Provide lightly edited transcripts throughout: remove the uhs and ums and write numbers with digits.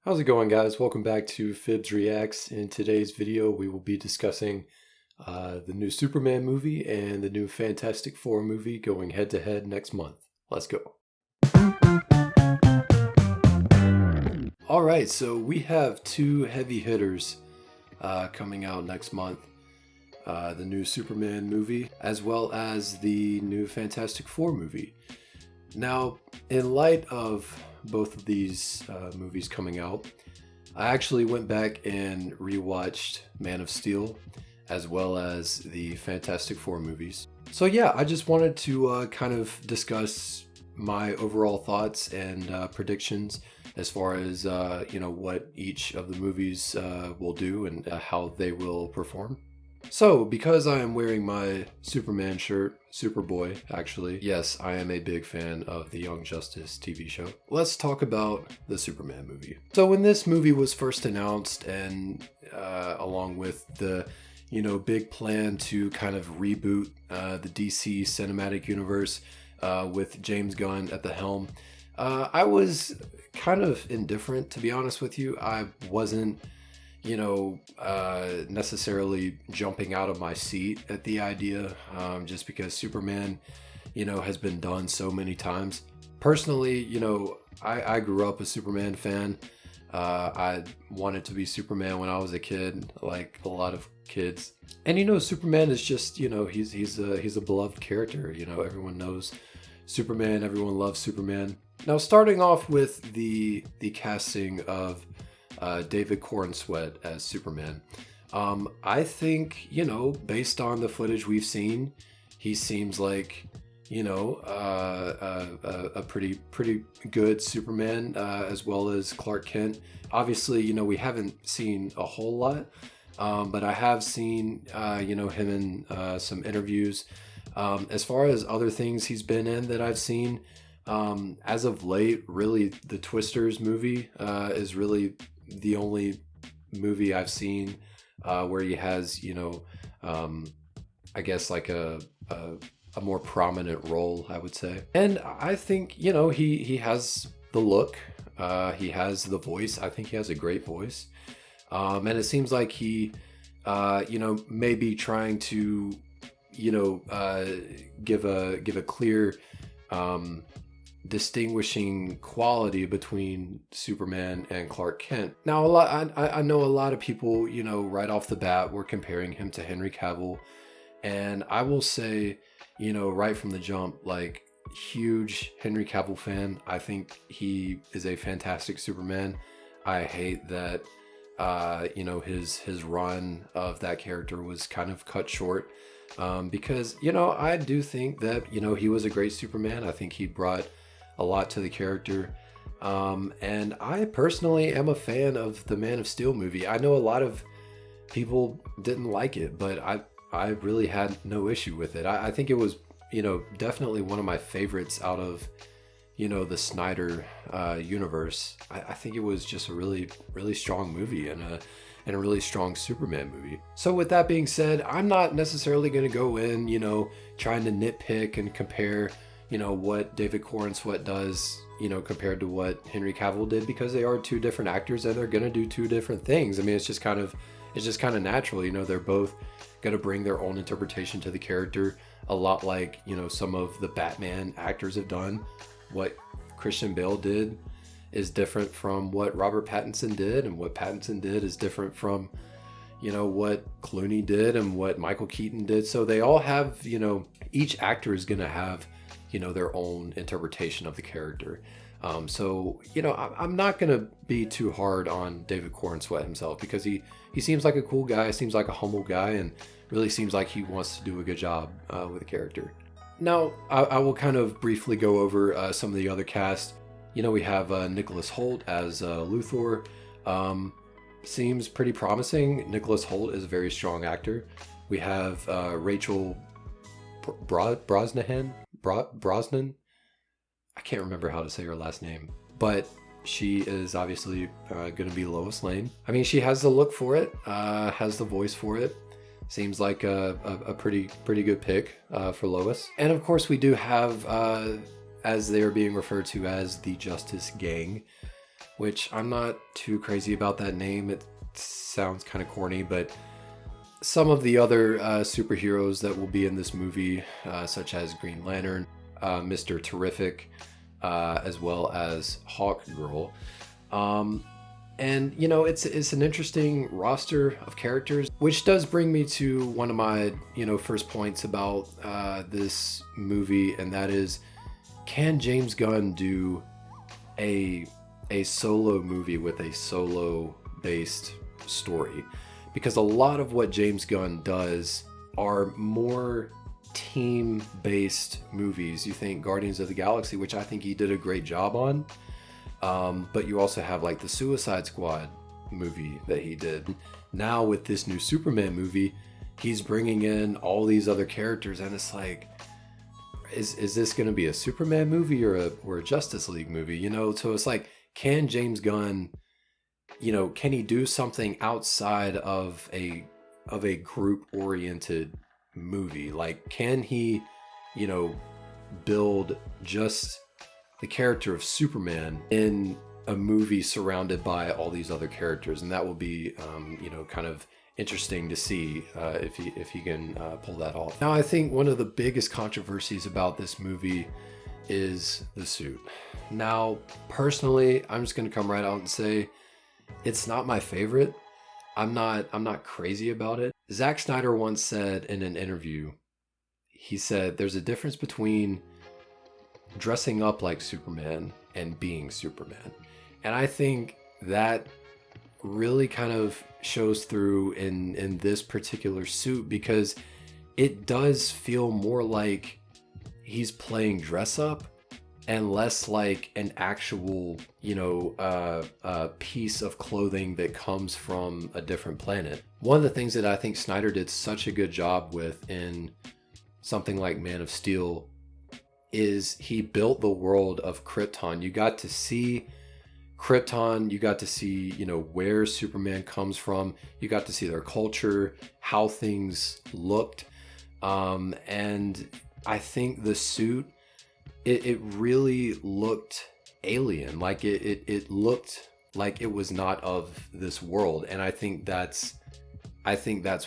How's it going, guys? Welcome back to Fibs Reacts. In today's video, we will be discussing the new Superman movie and the new Fantastic Four movie going head to head next month. Let's go. All right, so we have two heavy hitters coming out next month. The new Superman movie, as well as the new Fantastic Four movie. Now, in light of both of these movies coming out, I actually went back and rewatched Man of Steel, as well as the Fantastic Four movies. So yeah, I just wanted to kind of discuss my overall thoughts and predictions as far as what each of the movies will do and how they will perform. So, because I am wearing my Superman shirt, Superboy, actually, yes, I am a big fan of the Young Justice TV show. Let's talk about the Superman movie. So, when this movie was first announced, and along with the, big plan to kind of reboot the DC cinematic universe with James Gunn at the helm, I was kind of indifferent, to be honest with you. I wasn't necessarily jumping out of my seat at the idea, just because Superman, has been done so many times. Personally, I grew up a Superman fan. I wanted to be Superman when I was a kid, like a lot of kids. And Superman is just, he's a beloved character. Everyone knows Superman. Everyone loves Superman. Now, starting off with the casting of David Corenswet as Superman. I think, based on the footage we've seen, he seems like, a pretty good Superman, as well as Clark Kent. Obviously, we haven't seen a whole lot, but I have seen, him in some interviews. As far as other things he's been in that I've seen, as of late, really, the Twisters movie is really the only movie I've seen where he has, I guess like a more prominent role, I would say. And I think, he has the look, he has the voice. I think he has a great voice. And it seems like he, may be trying to, give a clear, distinguishing quality between Superman and Clark Kent. Now, I know a lot of people, right off the bat were comparing him to Henry Cavill, and I will say, right from the jump, like, huge Henry Cavill fan. I think he is a fantastic Superman. I hate that his run of that character was kind of cut short, because I do think that he was a great Superman. I think he brought a lot to the character, and I personally am a fan of the Man of Steel movie. I know a lot of people didn't like it, but I really had no issue with it. I think it was definitely one of my favorites out of the Snyder universe. I think it was just a really strong movie and a really strong Superman movie. So with that being said, I'm not necessarily going to go in trying to nitpick and compare what David Corenswet does, compared to what Henry Cavill did, because they are two different actors and they're going to do two different things. I mean, it's just kind of natural, they're both going to bring their own interpretation to the character, a lot like, some of the Batman actors have done. What Christian Bale did is different from what Robert Pattinson did, and what Pattinson did is different from, what Clooney did and what Michael Keaton did. So they all have, each actor is going to have their own interpretation of the character. So I'm not gonna be too hard on David Corenswet himself, because he seems like a cool guy, seems like a humble guy, and really seems like he wants to do a good job with the character. Now, I will kind of briefly go over some of the other cast. We have Nicholas Hoult as Luthor. Seems pretty promising. Nicholas Hoult is a very strong actor. We have Rachel Brosnahan. Brosnan? I can't remember how to say her last name, but she is obviously going to be Lois Lane. I mean, she has the look for it, has the voice for it. Seems like a pretty good pick for Lois. And of course, we do have, as they are being referred to as the Justice Gang, which I'm not too crazy about that name. It sounds kind of corny, but some of the other superheroes that will be in this movie, such as Green Lantern, Mr. Terrific, as well as Hawk Girl. And you know, it's an interesting roster of characters, which does bring me to one of my first points about this movie, and that is, can James Gunn do a solo movie with a solo based story? Because a lot of what James Gunn does are more team based movies. You think Guardians of the Galaxy, which I think he did a great job on. But you also have like the Suicide Squad movie that he did. Now with this new Superman movie, he's bringing in all these other characters, and it's like, is this going to be a Superman movie or a Justice League movie? So it's like, can James Gunn, can he do something outside of a group oriented movie? Like, can he, build just the character of Superman in a movie surrounded by all these other characters? And that will be, kind of interesting to see if he can pull that off. Now, I think one of the biggest controversies about this movie is the suit. Now, personally, I'm just going to come right out and say it's not my favorite. I'm not crazy about it. Zack Snyder once said in an interview, he said there's a difference between dressing up like Superman and being Superman. And I think that really kind of shows through in this particular suit, because it does feel more like he's playing dress up and less like an actual, piece of clothing that comes from a different planet. One of the things that I think Snyder did such a good job with in something like Man of Steel is he built the world of Krypton. You got to see Krypton, you got to see, where Superman comes from, you got to see their culture, how things looked. And I think the suit, it really looked alien. Like it looked like it was not of this world. And I think that's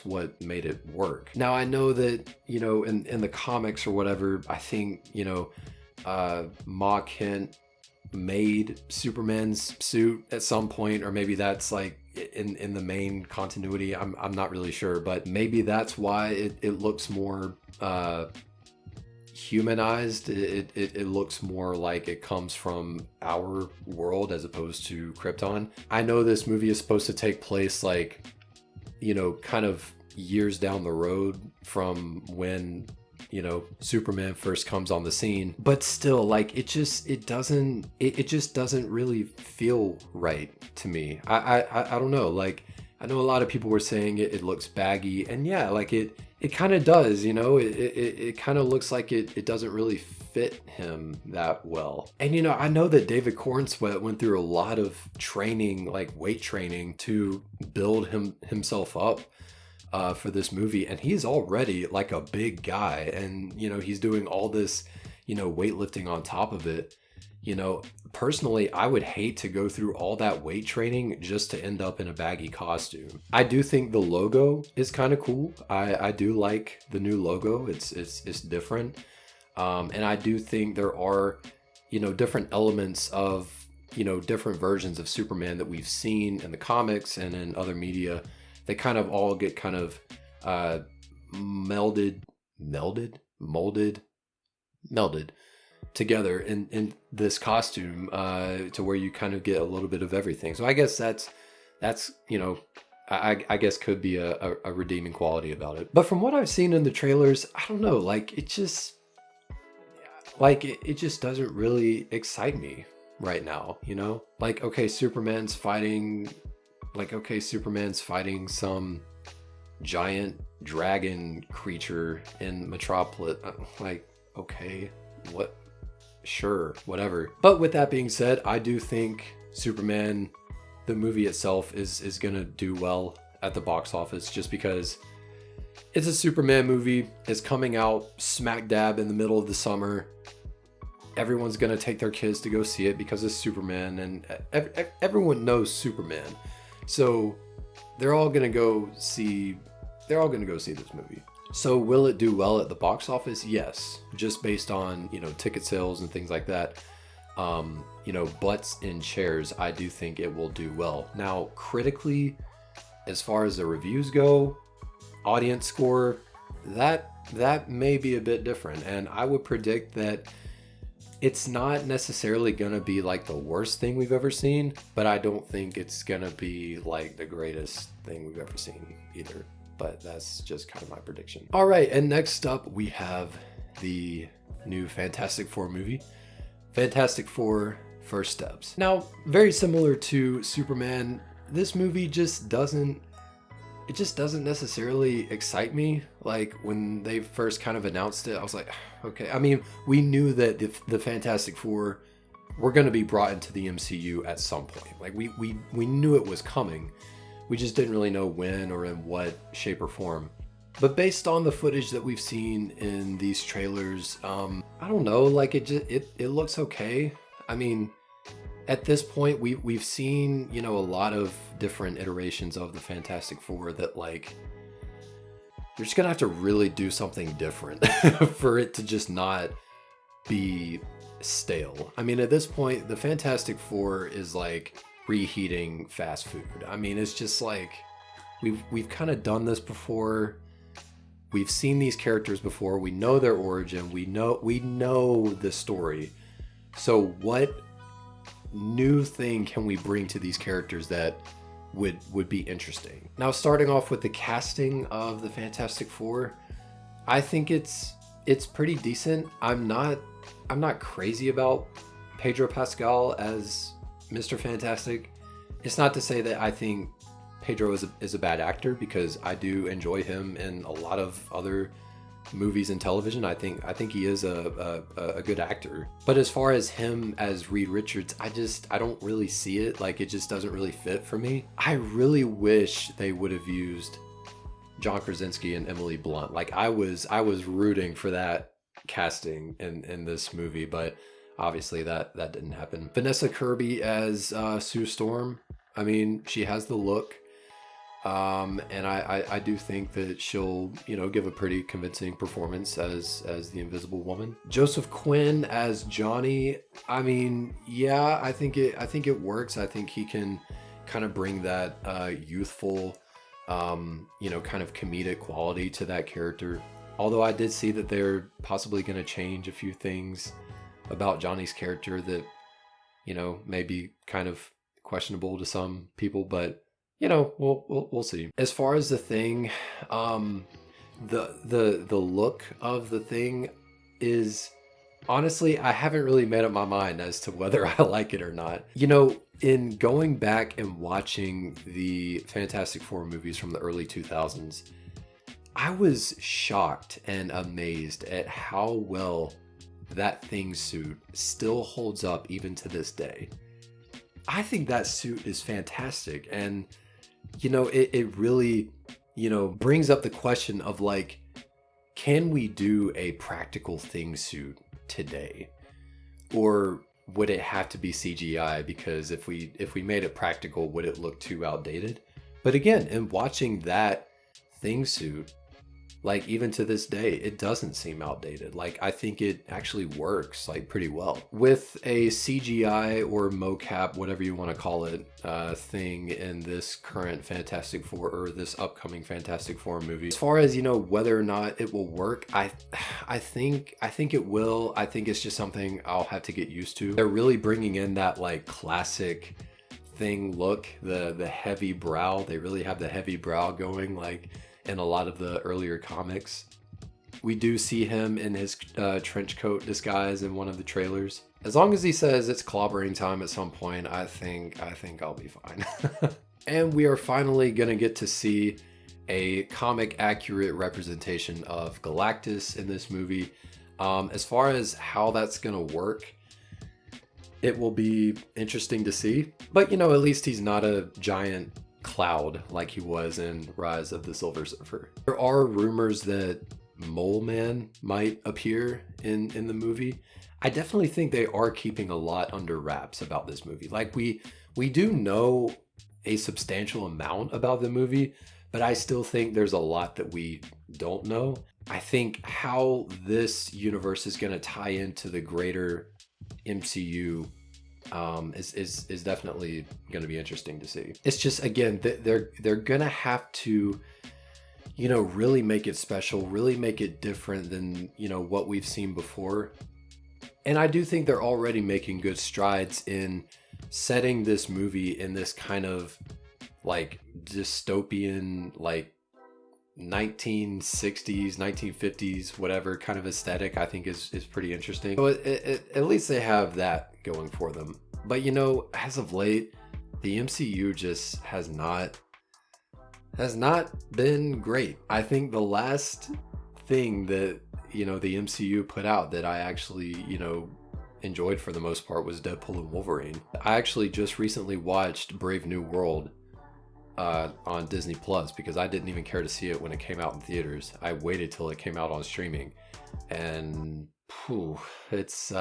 what made it work. Now, I know that, in the comics or whatever, I think, Ma Kent made Superman's suit at some point, or maybe that's like in the main continuity. I'm not really sure, but maybe that's why it looks more humanized. It looks more like it comes from our world as opposed to Krypton. I know this movie is supposed to take place like, kind of years down the road from when, Superman first comes on the scene, but still, like, it just doesn't really feel right to me. I don't know. Like, I know a lot of people were saying it looks baggy, and yeah, like it kind of does, it kind of looks like it doesn't really fit him that well. And I know that David Cornsweet went through a lot of training, like weight training, to build himself up for this movie, and he's already like a big guy, and he's doing all this weightlifting on top of it. Personally, I would hate to go through all that weight training just to end up in a baggy costume. I do think the logo is kind of cool. I do like the new logo. It's different. And I do think there are, different elements of, different versions of Superman that we've seen in the comics and in other media. They kind of all get kind of melded together in this costume to where you kind of get a little bit of everything. So I guess that's I guess could be a redeeming quality about it. But from what I've seen in the trailers, I don't know, like it just doesn't really excite me right now, Like, okay, Superman's fighting some giant dragon creature in Metropolis. Like, okay, what? Sure, whatever. But with that being said, I do think Superman, the movie itself, is gonna do well at the box office, just because it's a Superman movie. It's coming out smack dab in the middle of the summer. everyone's gonna take their kids to go see it because it's Superman, and everyone knows Superman, so they're all gonna go see this movie. So will it do well at the box office? Yes, just based on, you know, ticket sales and things like that. You know, butts in chairs, I do think it will do well. Now, critically, as far as the reviews go, audience score, that may be a bit different, and I would predict that it's not necessarily gonna be like the worst thing we've ever seen, but I don't think it's gonna be like the greatest thing we've ever seen either. But that's just kind of my prediction. All right, and next up we have the new Fantastic Four movie, Fantastic Four: First Steps. Now, very similar to Superman, this movie just doesn't necessarily excite me. Like, when they first kind of announced it, I was like, okay. I mean, we knew that the Fantastic Four were going to be brought into the MCU at some point. Like, we knew it was coming. We just didn't really know when or in what shape or form. But based on the footage that we've seen in these trailers, I don't know, like it looks okay. I mean, at this point, we've seen, you know, a lot of different iterations of the Fantastic Four that, like, you're just gonna have to really do something different for it to just not be stale. I mean, at this point, the Fantastic Four is like reheating fast food. I mean, it's just like we've kind of done this before. We've seen these characters before. We know their origin. We know the story. So what new thing can we bring to these characters that would be interesting? Now, starting off with the casting of the Fantastic Four, I think it's pretty decent. I'm not crazy about Pedro Pascal as Mr. Fantastic. It's not to say that I think Pedro is a bad actor, because I do enjoy him in a lot of other movies and television. I think he is a good actor. But as far as him as Reed Richards, I don't really see it. Like, it just doesn't really fit for me. I really wish they would have used John Krasinski and Emily Blunt. Like, I was rooting for that casting in this movie, but obviously that didn't happen. Vanessa Kirby as Sue Storm. I mean, she has the look. And I do think that she'll, you know, give a pretty convincing performance as the Invisible Woman. Joseph Quinn as Johnny. I mean, yeah, I think it works. I think he can kind of bring that youthful, you know, kind of comedic quality to that character. Although I did see that they're possibly going to change a few things about Johnny's character that, you know, may be kind of questionable to some people, but you know, we'll see. As far as the Thing, the look of the Thing is, honestly, I haven't really made up my mind as to whether I like it or not. You know, in going back and watching the Fantastic Four movies from the early 2000s, I was shocked and amazed at how well that Thing suit still holds up even to this day. I think that suit is fantastic, and you know, it really, you know, brings up the question of, like, can we do a practical Thing suit today? Or would it have to be CGI? Because if we made it practical, would it look too outdated? But again, in watching that Thing suit, like, even to this day, it doesn't seem outdated. Like, I think it actually works, like, pretty well. With a CGI or mocap, whatever you want to call it, thing in this current Fantastic Four, or this upcoming Fantastic Four movie, as far as, you know, whether or not it will work, I think it will. I think it's just something I'll have to get used to. They're really bringing in that, like, classic Thing look, the heavy brow. They really have the heavy brow going, like, in a lot of the earlier comics. We do see him in his trench coat disguise in one of the trailers. As long as he says it's clobbering time at some point, I think I'll be fine. And we are finally gonna get to see a comic accurate representation of Galactus in this movie. As far as how that's gonna work, it will be interesting to see. But, you know, at least he's not a giant cloud like he was in Rise of the Silver Surfer. There are rumors that Mole Man might appear in the movie. I definitely think they are keeping a lot under wraps about this movie. Like we do know a substantial amount about the movie, but I still think there's a lot that we don't know. I think how this universe is going to tie into the greater MCU is definitely going to be interesting to see. It's just, again, they're going to have to, you know, really make it special, really make it different than, you know, what we've seen before. And I do think they're already making good strides in setting this movie in this kind of like dystopian, like 1960s, 1950s, whatever kind of aesthetic. I think is pretty interesting. So at least they have that going for them. But you know, as of late, the MCU just has not been great. I think the last thing that, you know, the MCU put out that I actually, you know, enjoyed for the most part was Deadpool and Wolverine. I actually just recently watched Brave New World on Disney Plus because I didn't even care to see it when it came out in theaters. I waited till it came out on streaming, and it's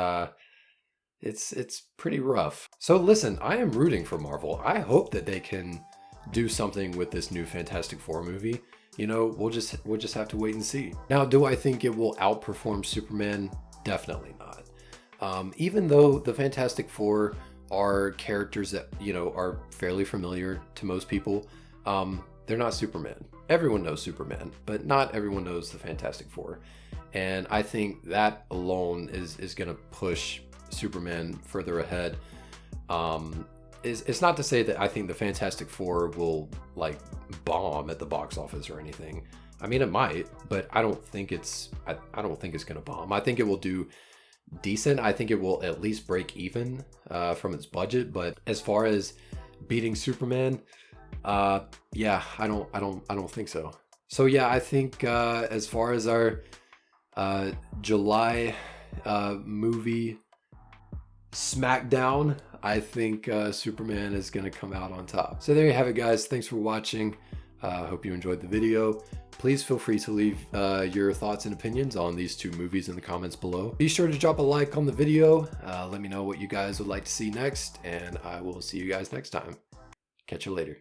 pretty rough. So listen, I am rooting for Marvel. I hope that they can do something with this new Fantastic Four movie. You know, we'll just have to wait and see. Now, do I think it will outperform Superman? Definitely not. Even though the Fantastic Four are characters that, you know, are fairly familiar to most people, they're not Superman. Everyone knows Superman, but not everyone knows the Fantastic Four. And I think that alone is going to push Superman further ahead. It's not to say that I think the Fantastic Four will like bomb at the box office or anything. I mean, it might, but I don't think it's going to bomb. I think it will do decent. I think it will at least break even from its budget. But as far as beating Superman, yeah, I don't think so. So yeah, I think as far as our July movie Smackdown, I think Superman is going to come out on top. So there you have it, guys. Thanks for watching. Hope you enjoyed the video. Please feel free to leave your thoughts and opinions on these two movies in the comments below. Be sure to drop a like on the video. Let me know what you guys would like to see next, and I will see you guys next time. Catch you later.